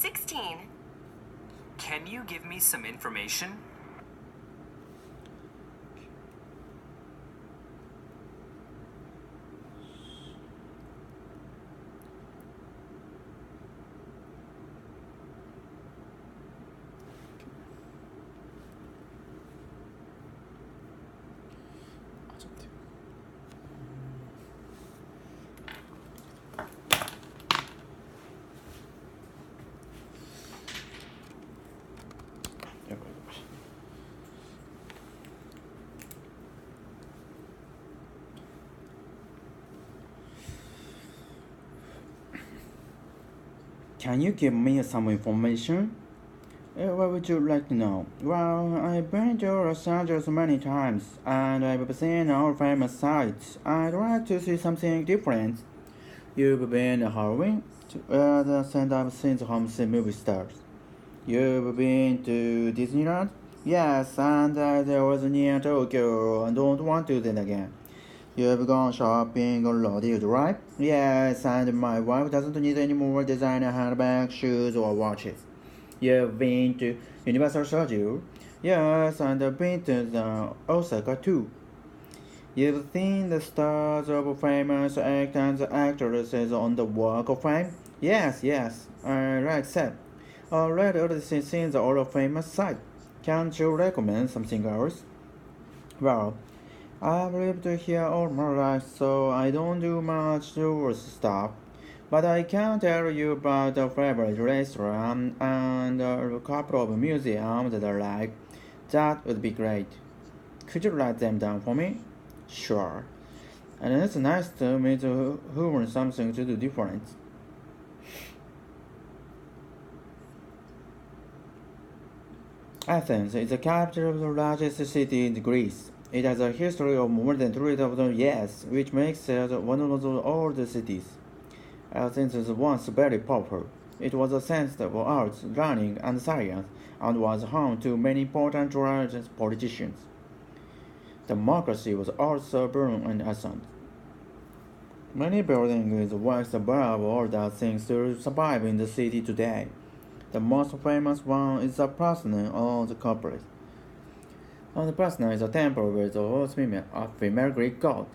16. Can you give me some information? Can you give me some information? What would you like to know? Well, I've been to Los Angeles many times, and I've seen all famous sites. I'd like to see something different. You've been to Halloween? The stand-up since home see movie stars. You've been to Disneyland? Yes, and there was near Tokyo. I don't want to do that again. You've gone shopping a lot, right? Yes, and my wife doesn't need any more designer handbags, shoes, or watches. You've been to Universal Studios? Yes, and I've been to the Osaka too. You've seen the stars of famous actors and actresses on the Walk of Fame? Yes, I like that. Already seen the all famous site. Can't you recommend something else? Well, I've lived here all my life, so I don't do much tourist stuff. But I can tell you about a favorite restaurant and a couple of museums that I like. That would be great. Could you write them down for me? Sure. And it's nice to meet who wants something to do different. Athens is the capital of the largest city in Greece. It has a history of more than 3,000 years, which makes it one of the oldest cities. Athens was once very popular. It was a center for arts, learning, and science, and was home to many important religious politicians. Democracy was also born in Athens. Many buildings wax above all that things still survive in the city today. The most famous one is the Parthenon or the Acropolis. The Parthenon is a temple with a female Greek god.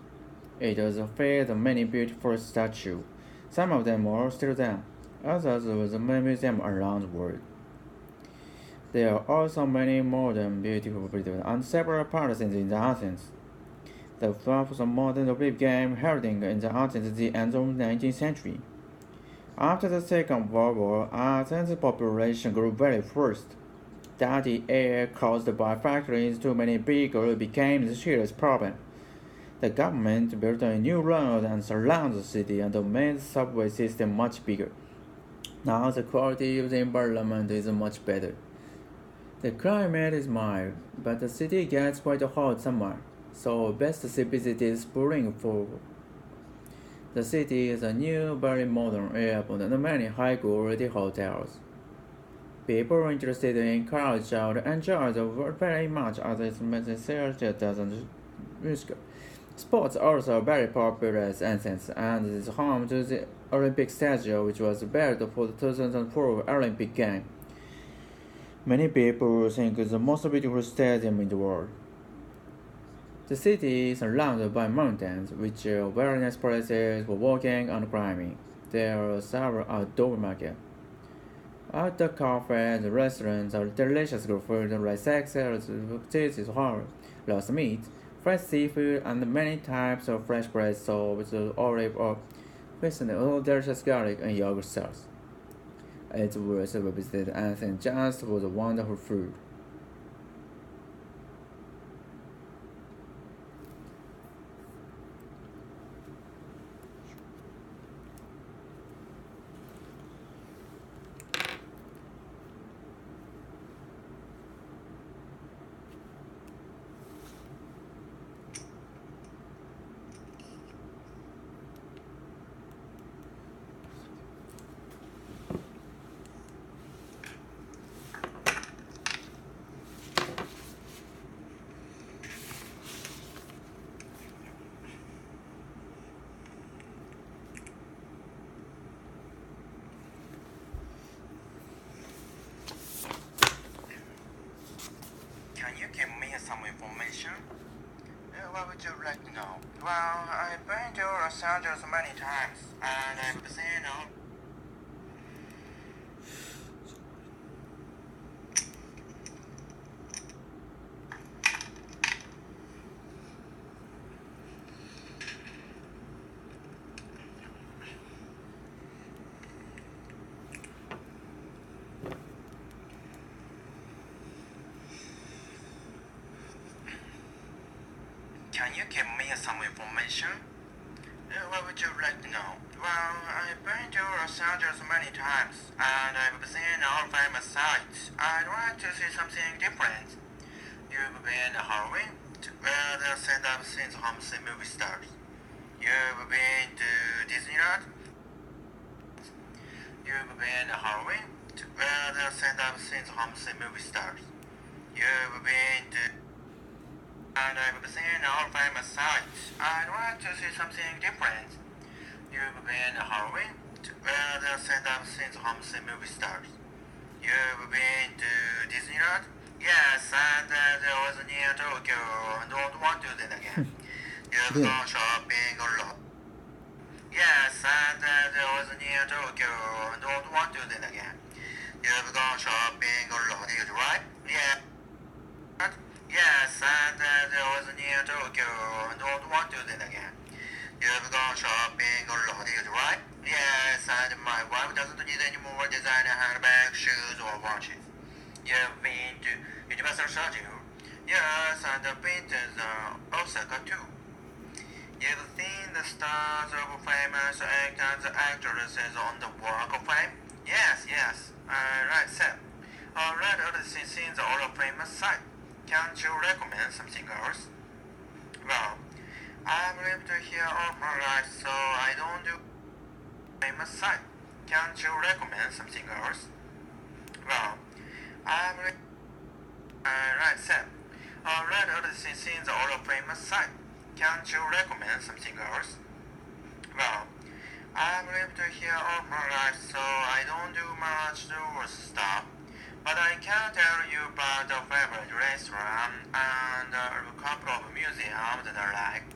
It is filled with many beautiful statues. Some of them are still there, others with many museums around the world. There are also many modern beautiful buildings and several palaces in the Athens. The first modern Olympic game held in the Athens at the end of the 19th century. After the Second World War, Athens' population grew very fast. Dirty air caused by factories too many vehicles became a serious problem. The government built a new road and surrounded the city and made the subway system much bigger. Now the quality of the environment is much better. The climate is mild, but the city gets quite hot summer, so best to visit is spring fall. The city is a new, very modern airport and many high-quality hotels. People interested in culture enjoy the world very much as its theater and music. Sports are also very popular at Athens and is home to the Olympic Stadium, which was built for the 2004 Olympic Games. Many people think it's the most beautiful stadium in the world. The city is surrounded by mountains, which are very nice places for walking and climbing. There are several outdoor markets. Outdoor cafes, restaurants, are delicious food like sex, cheese, horror, roast meat, fresh seafood, and many types of fresh bread sold with olive oil, with all delicious garlic and yogurt sauce. It's worth a visit Athens just for the wonderful food. What would you like to know? Well, I've been to Los Angeles many times, and I've seen all. Can you give me some information? What would you like to know? Well, I've been to Los Angeles many times, and I've seen all famous sites. I'd like to see something different. You've been to Halloween, where the stand-up scenes from the movie stars. You've been to Disneyland. You've been to Halloween, where the stand-up scenes from the movie stars. You've been to and I've seen all famous sites. I'd like to see something different. You've been to Halloween, where the stand-up scenes from the movie stars. You've been to Disneyland? Yes, and there was near Tokyo. I don't want to do that again. You've gone shopping a lot. Yes, and there was near Tokyo. I don't want to do that again. You've gone shopping a lot, is it right? Yeah. Yes, and there was near Tokyo. I don't want to do that again. You've gone shopping a lot, is it right? Yes, and my wife doesn't need any more designer handbags, shoes, or watches. You've been to Universal Studios. Yes, and I've been to Osaka too. You've seen the stars of famous actors and actresses on the Walk of Fame? Yes. Right, Sam. Alright, all the scenes are all famous sites. Can't you recommend something else? Well, I've lived here all my life, so I don't do famous site. Can't you recommend something else? Well, I've lived. Right, Sam. Alright, all the scenes are all famous site. Can't you recommend something else? Well, I've lived here all my life, so I don't do much tourist stuff. But I can tell you about a favorite restaurant and a couple of museums that I like.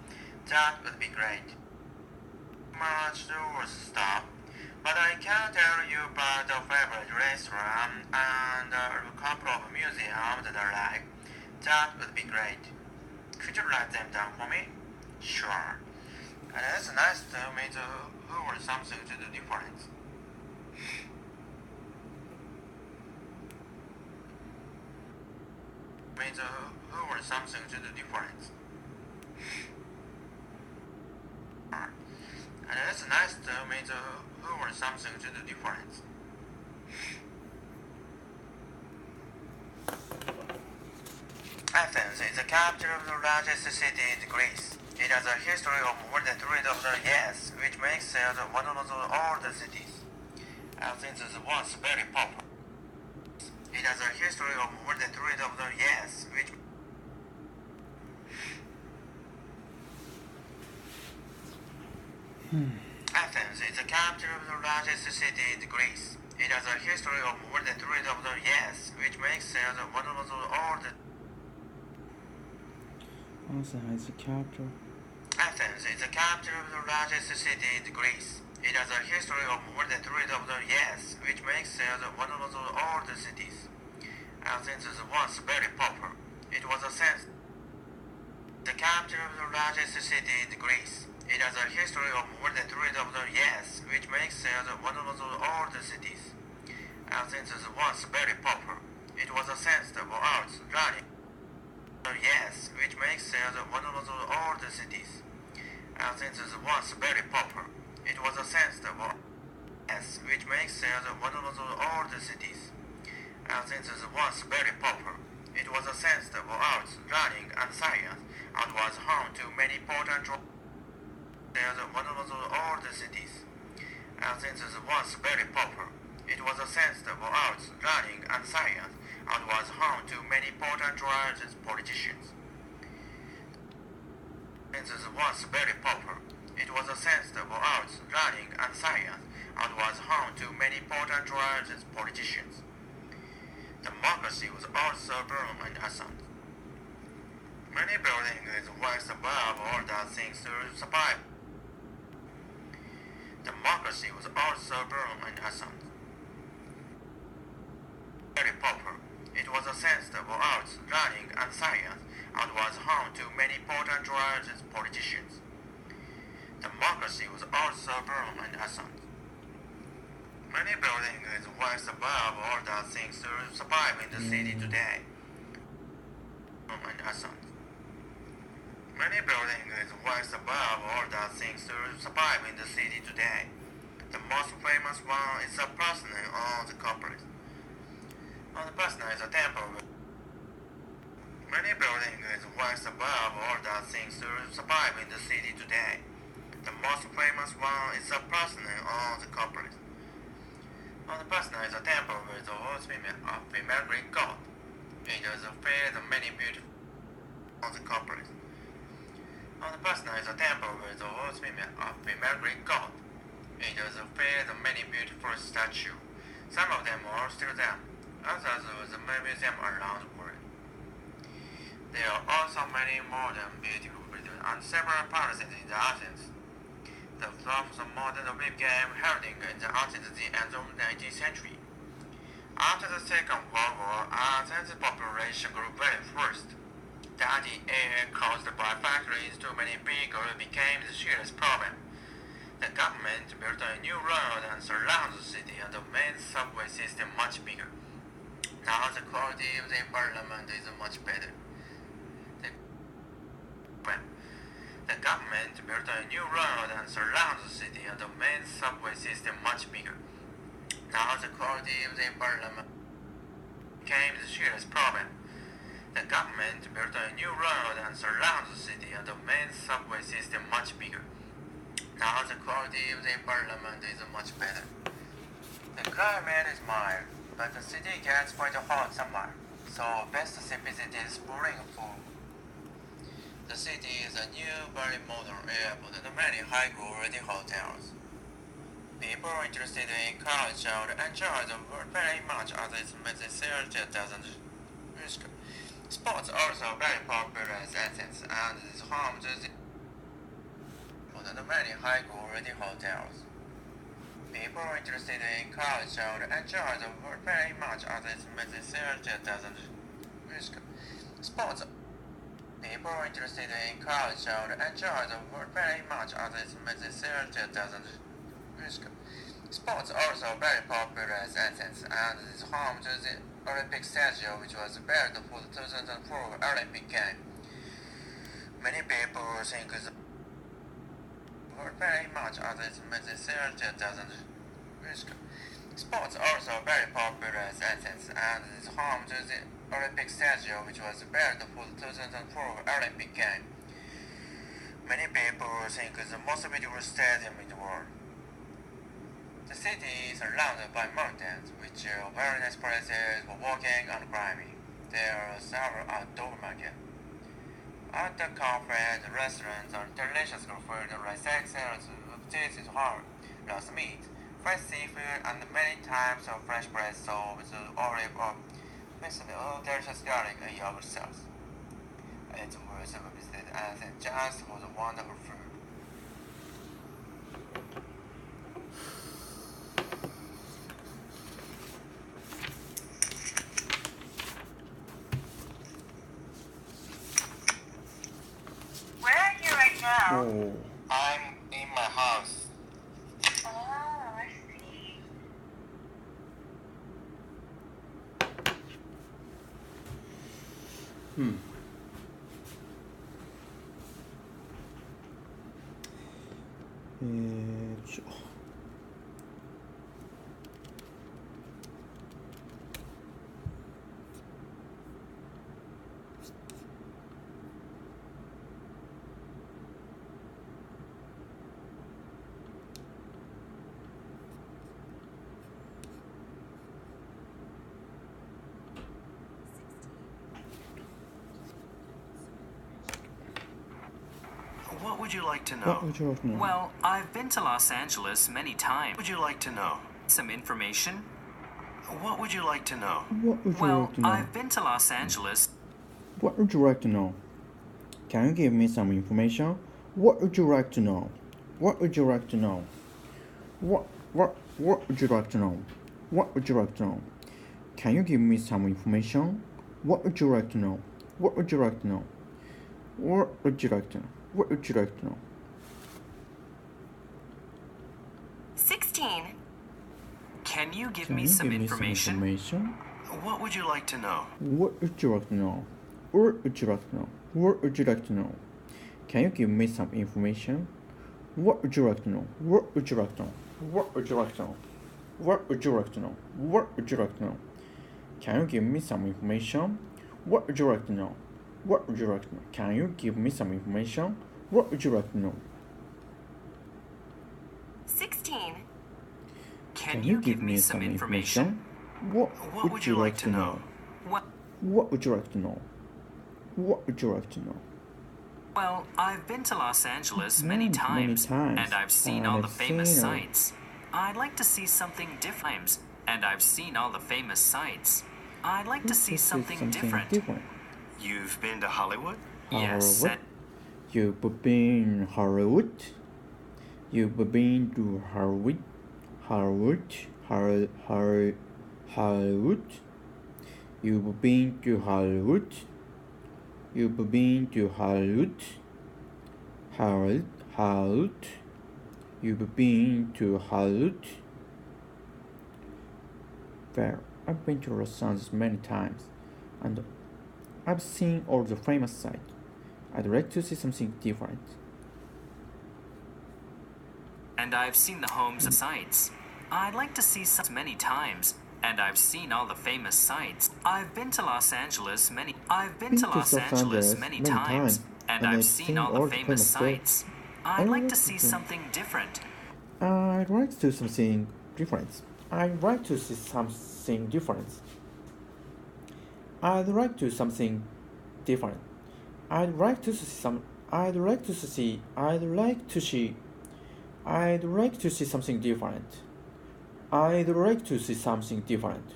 That would be great. Much tourist stuff. But I can tell you about a favorite restaurant and a couple of museums that I like. That would be great. Could you write them down for me? Sure. And it's nice to meet who or something to do different. Who or something to do different. And it's nice to meet who or something to do different. Athens is the capital of the largest city in Greece. It has a history of more than 3,000 years, which makes it one of the oldest cities. Athens was very popular. It has a history of more than 3,000 years, which Athens is the capital of the largest city in Greece. It has a history of more than 3,000 years, which makes it one of the oldest. Athens is the capital. Athens is the capital of the largest city in Greece. It has a history of more than 3,000 years, which makes it one of the oldest cities. Athens was very popular. It was a sense. The capital of the largest city in Greece. It has a history of more than 3,000 years, which makes it one of the oldest cities. Athens was very popular. It was a center for arts, learning. Yes, which makes it one of the oldest cities. Athens was very popular. It was a center for yes, which makes it one of the oldest cities. Athens was very popular. It was a center for arts, learning, and science, and was home to many important one of the oldest cities. Athens was very popular. It was a center for arts, learning, and science, and was home to many important politicians. Athens was very popular. It was a center for arts, learning, and science, and was home to many important politicians. Democracy was also born in Athens. Many buildings rise above all that things to survive. Democracy was also born in essence. Very popular. It was a center for arts, learning, and science, and was home to many important rulers and politicians. Democracy was also born in essence. Many buildings rise above all that things to survive in the city today. In essence. Many buildings rise above all that things to survive in the city today. The most famous one is a person on the corporate. On the person is a temple. Many buildings rise above all that things to survive in the city today. The most famous one is a person on the corporate. On the person is a temple with the whole female Greek god. It is filled with many beautiful on the corporate. On the person is a temple with the whole female Greek god. It is filled with many beautiful statues. Some of them are still there. Others with a museum around the world. There are also many modern beautiful buildings and several palaces in the Athens. The first modern Olympic game held in the Athens at the end of the 19th century. After the Second World War, Athens' population grew very fast. The area caused by factories too many vehicles became a serious problem. The government built a new road and surrounded the city and made the subway system much bigger. Now the quality of the environment is much better. The government built a new road and surrounded the city and made the subway system much bigger. Now the quality of the environment became a serious problem. The government built a new road and surrounded the city and made the subway system much bigger. Now the quality of the environment is much better. The climate is mild, but the city gets quite hot summer, so best to visit is spring and fall. The city is a new, very modern airport and many high-quality hotels. People interested in culture enjoy the world very much as it makes the search doesn't risk. Sports also very popular in Athens and is home to the and many high-quality hotels. People interested in culture enjoy the world very much as it makes the search doesn't risk. Sports. People interested in culture enjoy the world very much as it makes the search doesn't risk. Sports also very popular in Athens and is home to the Olympic statue which was built for the 2004 Olympic Games. Many people think the world very much as it makes the search doesn't risk. Sports also very popular in Athens and is home to the Olympic statue which was built for the 2004 Olympic Games. Many people think the most beautiful stadium in the world. The city is surrounded by mountains, which are very nice places for walking and climbing. There are several outdoor markets. At the cafes, restaurants, and delicious food like sex salads, cheese hard, roast meat, fresh seafood, and many types of fresh bread sold with olive oil, mixed with delicious garlic and yogurt sauce. It's worth a visit Athens just for the wonderful food. Oh. I'm in my house. Oh, I see. 저. What would you like to know? What would you like to know? Well, I've been to Los Angeles many times. What would you like to know? Some information? What would you like to know? What would you Well, like to know? I've been to Los Angeles. What would you like to know? Can you give me some information? What would you like to know? What would you like to know? What would you like to know? What would you like to know? Can you give me some information? What would you like to know? What would you like to know? What would you like to know? What would you like to know? 16. Can you give Can me you some give me some information? information? What would you like to know? What would you like to know? What would you like to know? What would you like to know? Can you give me some information? What would you like to know? What would you like to know? What would you like to know? What would you like to know? What would you like to know? Can you give me some information? What would you like to know? What would you like to know? Can you give me some information? What would you like to know? 16. Can you give me some information? What What would you like to know? What? What would you like to know? What would you like to know? Well, I've been to Los Angeles many Many times, times, and I've seen and all I've the famous seen, sights. I'd like to see something different, and I've seen all the famous sights. I'd like to see something different. You've been to Hollywood? Yes, Hollywood? You've been Hollywood? You've been to Hollywood? Hollywood? Hollywood? You've been to Hollywood? You've been to Hollywood? Hollywood? You've been to Hollywood? Well, I've been to Los Angeles many times, and I've seen all the famous sights. I'd like to see something different. and I've seen the homes and sights. I'd like to see some many times, and I've seen all the famous sights. I've been to Los Angeles many. I've been to Los Angeles many times, and I've seen all the famous sights. I'd like to see something different. I'd like to see something different. I'd like to see something different. I'd like to see something different. I'd like to see some. I'd like to see. I'd like to see. I'd like to see something different. I'd like to see something different.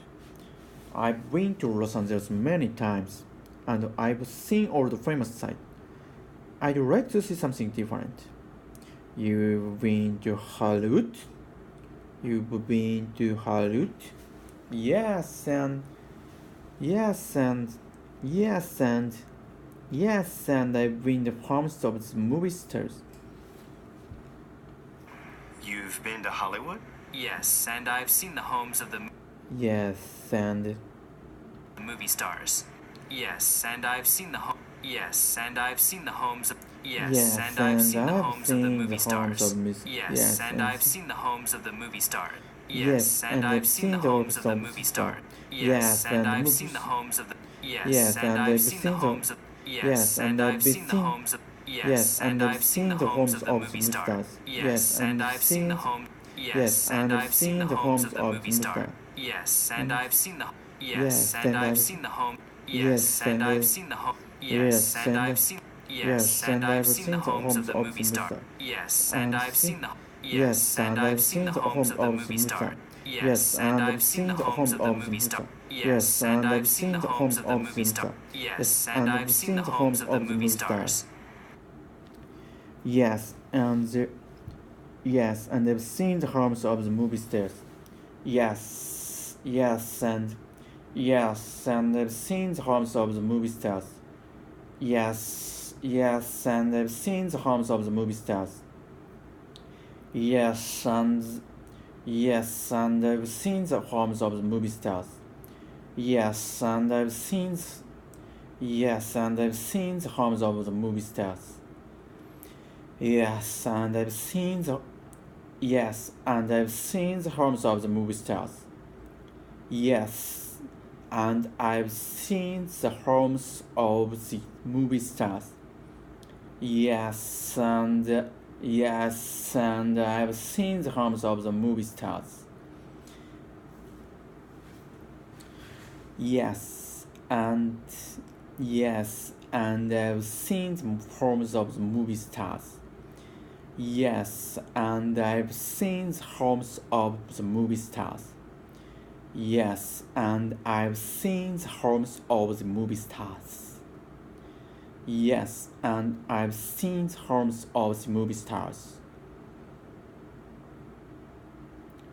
I've been to Los Angeles many times, and I've seen all the famous sights. I'd like to see something different. You've been to Hollywood? You've been to Hollywood? Yes, and yes, and yes, and yes, and I've been to homes of the movie stars. You've been to Hollywood? Yes, and I've seen the homes of the Yes, and movie stars. Yes, and I've seen the Yes, and I've seen the homes of Yes, and I've seen the homes of the movie stars. Yes, and I've seen the homes of the movie star. Yes, and I've seen the homes of the movie star. Yes, and I've seen the homes of the Yes, and I've seen the homes of Yes, and I've seen the homes of Yes, and I've seen the homes of the movie star. Yes, and I've seen the home Yes, and I've seen the homes of the movie star. Yes, and I've seen the Yes, and I've seen the home Yes, and I've seen the home Yes, and I've seen Yes, and I've seen the homes of the movie star. Yes, and I've seen the Yes, and I've seen the homes of the movie star. Yes, and I've seen the homes of the movie star. Yes, and I've seen the homes of the movie star. Yes, and I've seen the homes of the movie stars. yes, and I've seen the homes of the movie stars. Yes, and I've seen the homes of the movie stars. Yes, and I've seen the homes of the movie stars. Yes, and I've seen the homes of the movie stars. Yes, and I've seen the homes of the movie stars. Yes, and I've seen the homes of the movie stars. Yes, and I've seen the homes of the movie stars. Yes, and I've seen the homes of the movie stars. Yes, and I've seen the homes of the movie stars. Yes, and I've seen the homes of the movie stars. Yes, and I've seen the homes of the movie stars. Yes, and I've seen homes of the movie stars.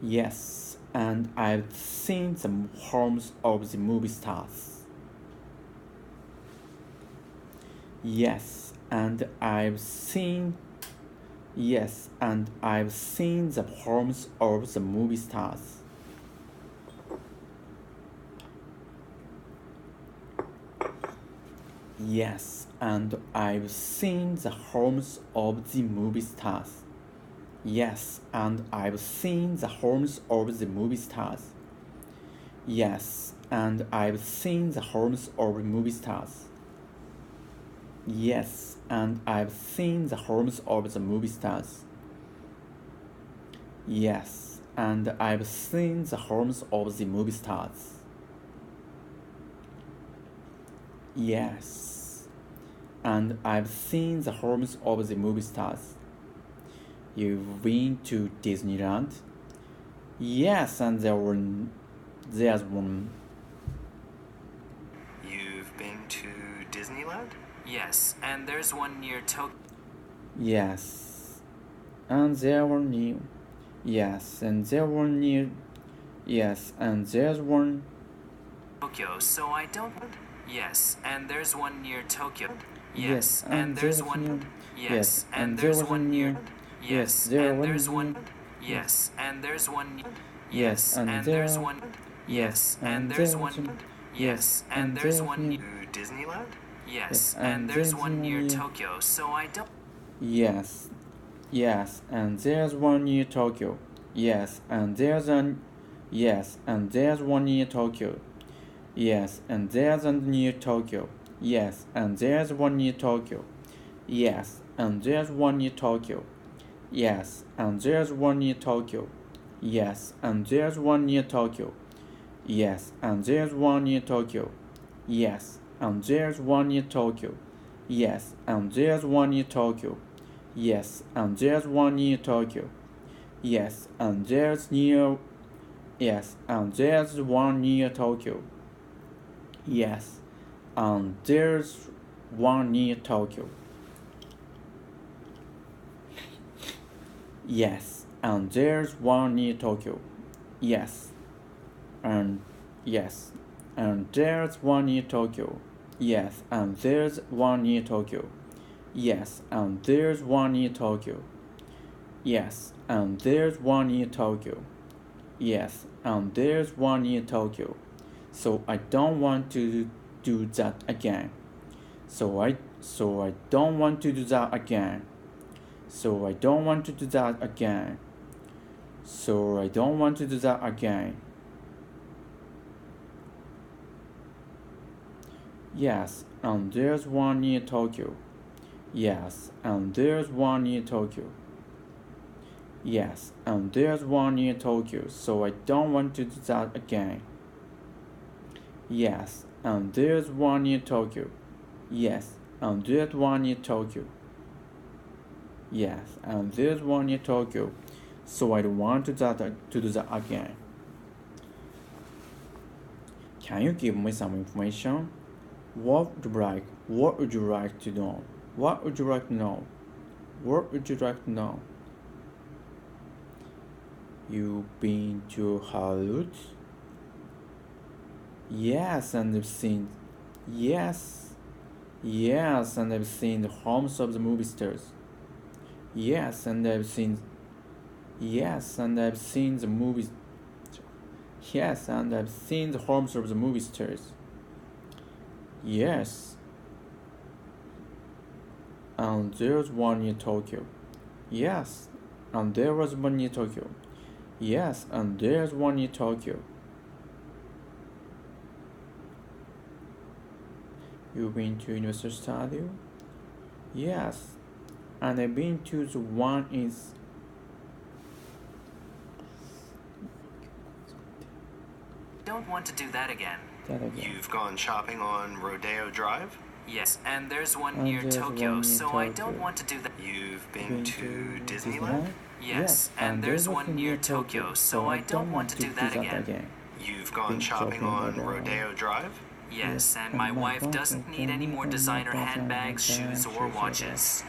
Yes, and I've seen the homes of the movie stars. Yes, and I've seen Yes, and I've seen the homes of the movie stars. Yes, and I've seen the homes of the movie stars. Yes, and I've seen the homes of the movie stars. Yes, and I've seen the homes of movie stars. Yes, and I've seen the homes of the movie stars. Yes, and I've seen the homes of the movie stars. Yes, and I've seen the homes of the movie stars. You've been to Disneyland? Yes, and there's one. You've been to Disneyland? Yes, and there's one near Tokyo. Yes, and there were new. Yes, and there were new. Yes, and there's one. Tokyo, so I don't. Yes, and there's one near Tokyo. Yes, Yes, and there's one. Yes, and there's one near. Yes, and there's one. Yes, and there's one. Yes, and there's one. Yes, and there's one. Yes, and there's one. To Disneyland? Yes, and there's one near Tokyo, so I don't. Yes, yes, and there's one near Tokyo. Yes, and there's an. Yes, and there's one near Tokyo. Yes, and there's one near Tokyo. Yes, and there's one near Tokyo. Yes, and there's one near Tokyo. Yes, and there's one near Tokyo. Yes, and there's one near Tokyo. Yes, and there's one near Tokyo. Yes, and there's one near Tokyo. Yes, and there's one near Tokyo. Yes, and there's one near Tokyo. Yes, and there's near. Yes, and there's one near Tokyo. Yes, and there's one near Tokyo. Yes, and there's one near Tokyo. Yes, and yes, and there's one near Tokyo. Yes, and there's one near Tokyo. Yes, and there's one near Tokyo. Yes, and there's one near Tokyo. Yes, and there's one near Tokyo. So I don't want to do that again. So I don't want to do that again. So I don't want to do that again. So I don't want to do that again. Yes, and there's one near Tokyo. Yes, and there's one near Tokyo. Yes, and there's one near Tokyo, so I don't want to do that again. Yes, and there's one near Tokyo. Yes, and there's one near Tokyo. Yes, and there's one near Tokyo, so I don't want to do that again. Can you give me some information? What would you like? What would you like to know? What would you like to know? What would you like to know? You've been to Hollywood? Yes, and I've seen. Yes, yes, and I've seen the homes of the movie stars. Yes, and I've seen. Yes, and I've seen the movies. Yes, and I've seen the homes of the movie stars. Yes, and there's one near Tokyo. Yes, and there was one near Tokyo. Yes, and there's one near Tokyo. You've been to Universal Studio? Yes, and I've been to the one in. Don't want to do that again. That again. You've gone shopping on Rodeo Drive? Yes, and there's one And near there's Tokyo, one near so I Tokyo. don't want to do that. You've been to Disneyland? Yes, and there's one near Tokyo, so I don't want to do that again. You've gone Been shopping shopping on on Rodeo Drive? Yes, and my wife doesn't need any more designer handbags, shoes, or watches.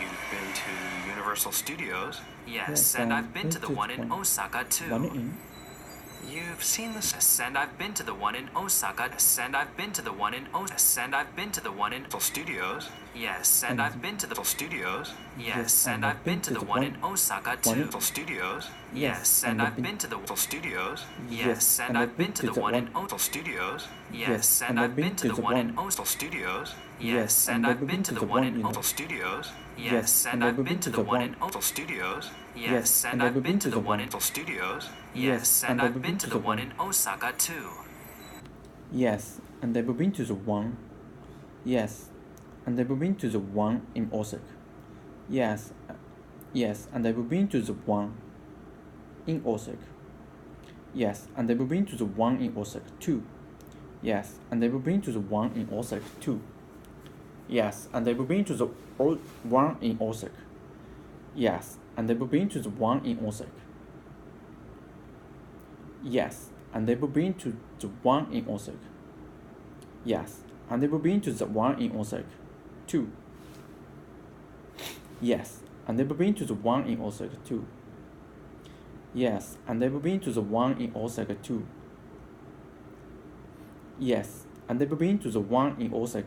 You've been to Universal Studios. Yes, and I've been to the one in Osaka One too. in. You've seen the Yes, and I've been to the one in Osaka. Yes, and I've been to the one in Osaka. Yes, and I've been to the one in Universal Studios. Yes, and I've been to the Universal Studios. Yes, and I've been to the one in Osaka too. Universal Studios. Yes, and I've been to the Universal Studios. Yes, and I've been to the one in Universal Studios. Yes, and I've been to the one in Universal Studios. Yes, and I've been to the one in Universal Studios. Yes, and I've been to the one in Universal Studios. Yes, and I've been to the one in Universal Studios. Yes, and I've been to the one in Osaka too. Yes, and I've been to the one. Yes, and I've been to the one in Osaka. Yes, yes, and I've been to the one in Osaka. Yes, and I've been to the one in Osaka too. Yes, and I've been to the one in Osaka too. Yes, and I've been to the one in Osaka. Yes, and I've been to the one in Osaka. Yes, and I've been to the one in Osaka. Yes, and I've been to the one in Osaka too. Yes, and I've been to the one in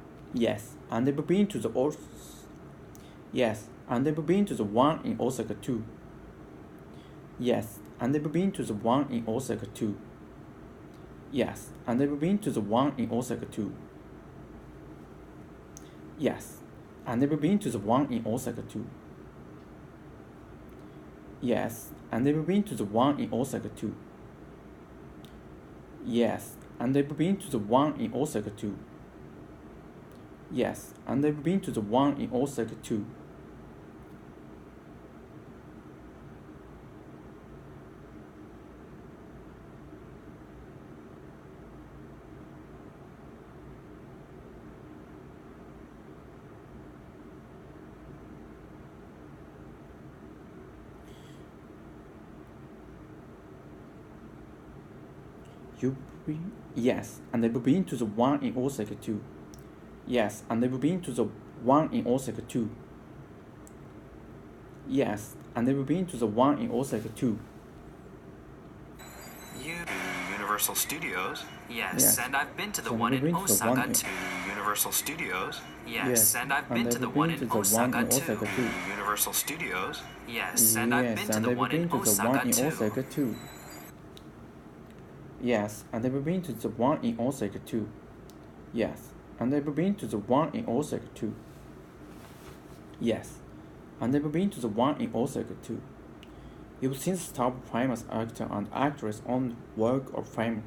Osaka too. Yes, and I've been to the one in Osaka too. Yes, and I've been to the one in Osaka too. Yes, and I've been to the Yes, and I've been to the one in Osaka too. Yes, and I've been to the one in Osaka too. Yes, and I've been to the one in Osaka too. Yes, and I've been to the one in Osaka too. Yes, and I've been to the one in Osaka too. Yes, and I've been to the one in Osaka too. Yes, and I've been to the one in Osaka too. You've been? Yes, and I've been to the one in Osaka too. Yes, and I've been to the one in Osaka too. Yes, and I've been to the one in Osaka too. Universal Studios. Yes, and I've been to the So one I've in been to the Osaka one in- too. Universal Studios. Yes, and I've been to the one in Osaka too. Universal Studios. Yes, and I've been to the I've one been in to the one Osaka in too. Osaka too. Yes, and I've been to the one in Osaka too. Yes, and I've been to the one in Osaka too. Yes, and I've been to the one in Osaka too. You've seen top famous actor and actress on work of fame.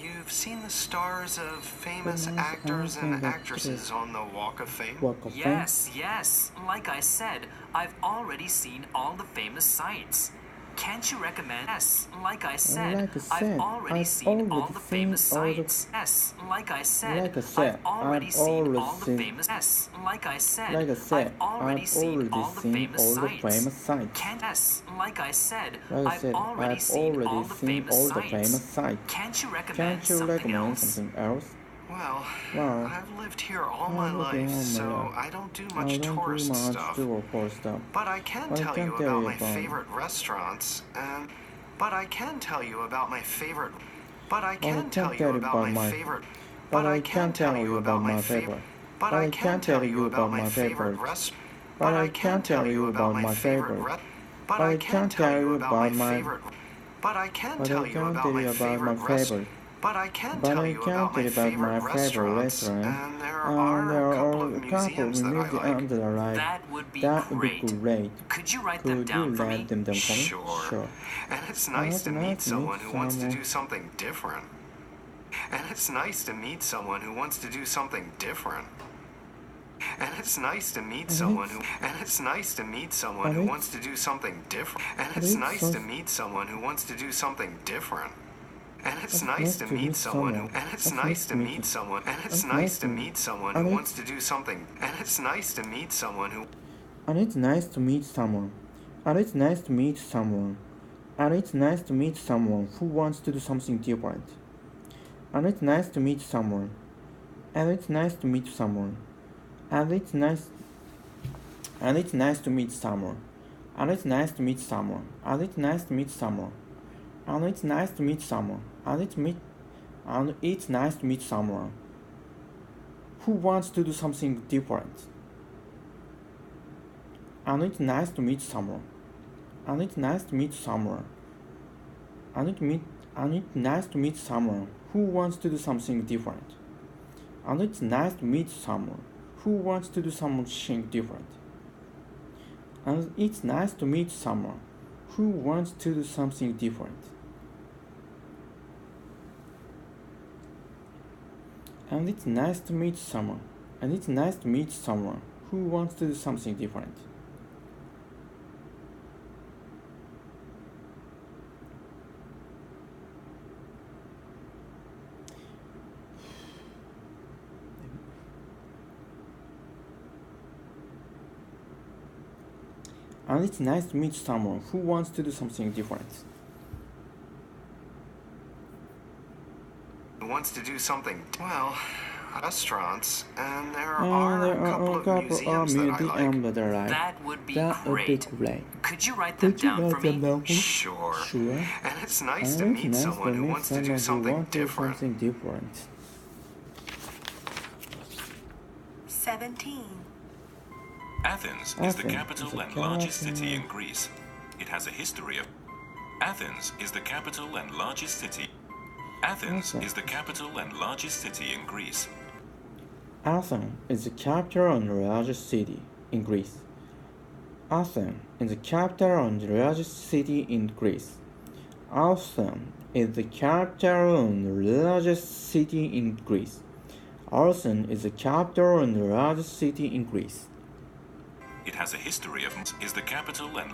You've seen the stars of famous Famous actors and and actresses on the Walk of Fame. Walk of Fame. Yes. Like I said, I've already seen all the famous sites. Can't you recommend? Yes, like I said, Like I said, I've already I've seen all already the seen famous all the- sites. Yes, like I said, Like I said, I've already I've seen already all the seen- famous. Yes, like I said, Like I said, I've already seen all the famous all the sites. famous sites. Can't yes, like I said, Like I I've said, already I've seen all already the seen famous all the sites. famous sites. Can't you recommend Can't you something recommend else? something else? Well, Well, I've lived here all I've my lived here life, all my so life. I don't do I much don't tourist do much stuff. tourist stuff. But I can But I tell can you tell about you my about- favorite restaurants, and but I can tell you about my favorite But I can tell can't you tell about my favorite. But I can't tell you about my favorite. But I can tell you about my favorite restaurant. But I can't tell you about my favorite. But I can tell you about my favorite. But I can tell you about my favorite restaurant. But I can tell you about my favorite restaurants. And there are a couple of museums that I like. That would be That would be great. great. Could you write them Could you down for me? write them down for me? Sure. And it's nice to meet someone who wants to do something different. And it's nice to meet someone who wants to do something different. And it's nice to meet someone who wants to do something different. And it's nice to meet someone who wants to do something different. And it's nice to meet someone who and it's nice to meet someone and it's nice to meet someone who wants to do something. And it's nice to meet someone who And it's nice to meet someone. And it's nice to meet someone. And it's nice to meet someone who wants to do something different. And it's nice to meet someone. And it's nice to meet someone. And it's nice to meet someone. And it's nice to meet someone. And it's nice to meet someone. And it's nice to meet someone. And it's nice to meet someone who wants to do something different. And it's nice to meet someone. And it's nice to meet someone. And it's nice to meet someone who wants to do something different. And it's nice to meet someone who wants to do something different. And it's nice to meet someone who wants to do something different. And it's nice to meet someone. And it's nice to meet someone who wants to do something different. And it's nice to meet someone who wants to do something different. wants to do something well, restaurants, and there are a couple of museums that I like. That would be That would be great. great. Could you write them down for me? Sure. Sure. And it's nice to meet someone who wants to do something different. 17. Athens is the capital and largest city in Greece. It has a history of... Athens is the capital and largest city. Athens is the capital and largest city in Greece. Athens is the capital and largest city in Greece. Athens is the capital and largest city in Greece. Athens is the capital and largest city in Greece. Athens is the capital and largest city in Greece. It has a history of... is the capital and...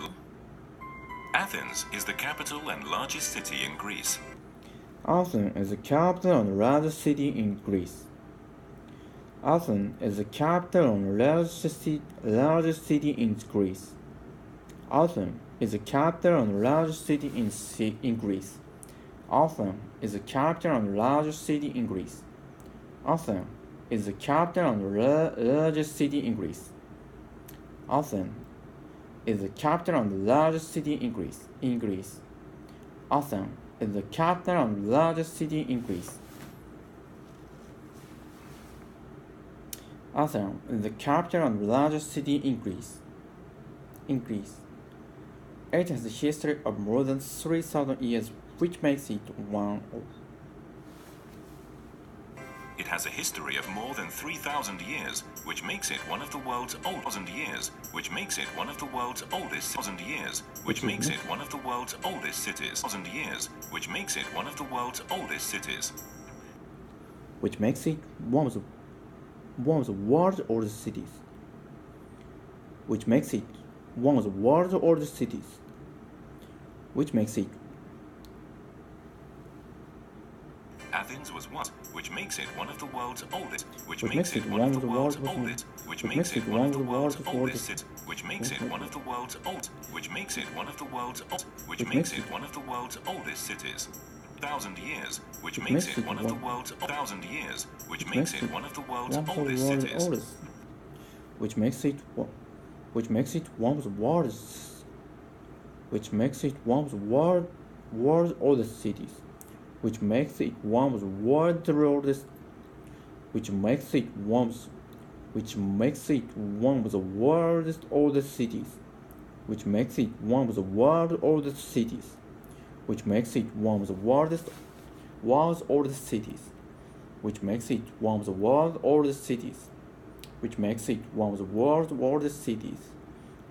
Athens is the capital and largest city in Greece. Athens is the capital and largest city in Greece. Athens is the capital and largest city in Greece. Athens is the capital and largest city in Greece. Athens is the capital and largest city in Greece. Athens is the capital and largest city in Greece. Athens is the capital and largest city in Greece. Athens is the capital and largest city in Greece. Athens is the capital and largest city in Greece. It has a history of more than 3,000 years, which makes it one of... It has a history of more than 3,000 years, which makes it one of the world's oldest cities. Which makes it one of the world's oldest cities. Which makes it one of the world's oldest cities. Which makes it one of the world's oldest cities. Which makes it one of the world's oldest cities. Which makes it one of the world's oldest cities. Which makes it... Athens was what? Which makes it one of the world's oldest. Which Which makes it one of the world's oldest. Which makes it one of the world's oldest cities. Which makes it one of the world's old. Which makes it one of the world's old. Which makes it one of the world's oldest cities. 1,000 years. Which makes it one of the world's 1,000 years. Which makes it one of the world's oldest cities. Which makes it one of the world's... Which makes it one of the world's oldest cities. which makes it one of the world's oldest, which makes it one of the world's oldest cities, which makes it one of the world's oldest cities, which makes it one of the world's oldest cities, which makes it one of the world's oldest cities, which makes it one of the world's oldest cities,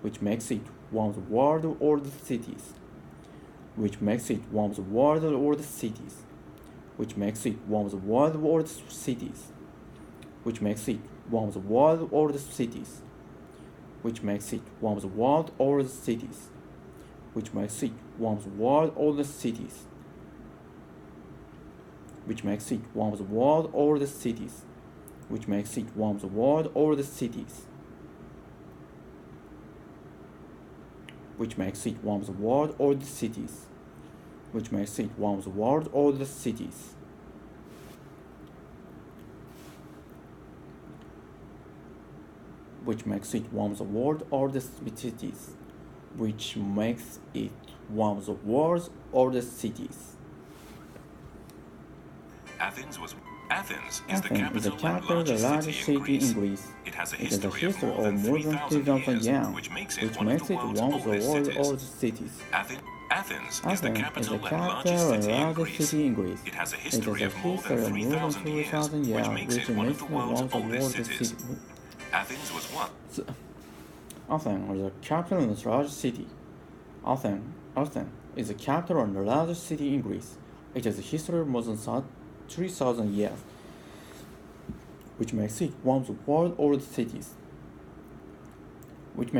which makes it one of the world's oldest cities, which makes it one of the world's oldest cities, which makes it one of the world's oldest cities, which makes it one of the world's oldest cities, which makes it one of the world's oldest cities, which makes it one of the world's oldest cities, which makes it one of the world's oldest cities, which makes it one of the world's oldest cities, which makes it one of the world's oldest cities, which makes it one of the world's oldest cities, which makes it one of the world's oldest cities, which makes it one of the world's oldest cities. Athens is the Athens is the capital and capital, the largest largest city in city in Greece. Greece. It has a It has a history history of more than 3,000 years, years, which makes it one of the world's oldest cities. Athens is the Athens is the capital and capital largest and city in largest Greece. city in Greece. It has a It history has of a more history than of more than 3,000 years, 3,000 years, which makes it one of the world's oldest cities. city. Athens was what? Athens is the capital and largest city. Athens is the capital and largest city in Greece. It has a history of more than 3,000 years, which makes it one of the world's oldest cities. Which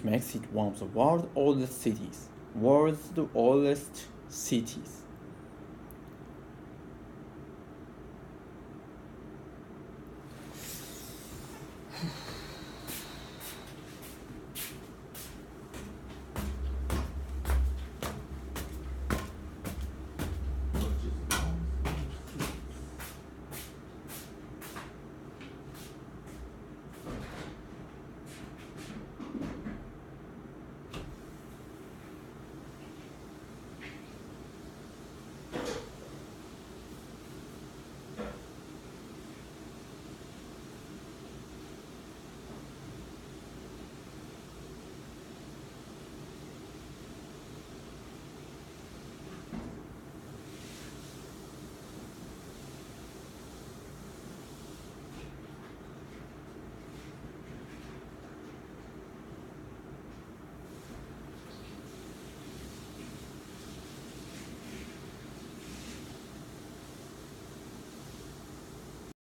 makes it one of the world's oldest cities. World's oldest cities.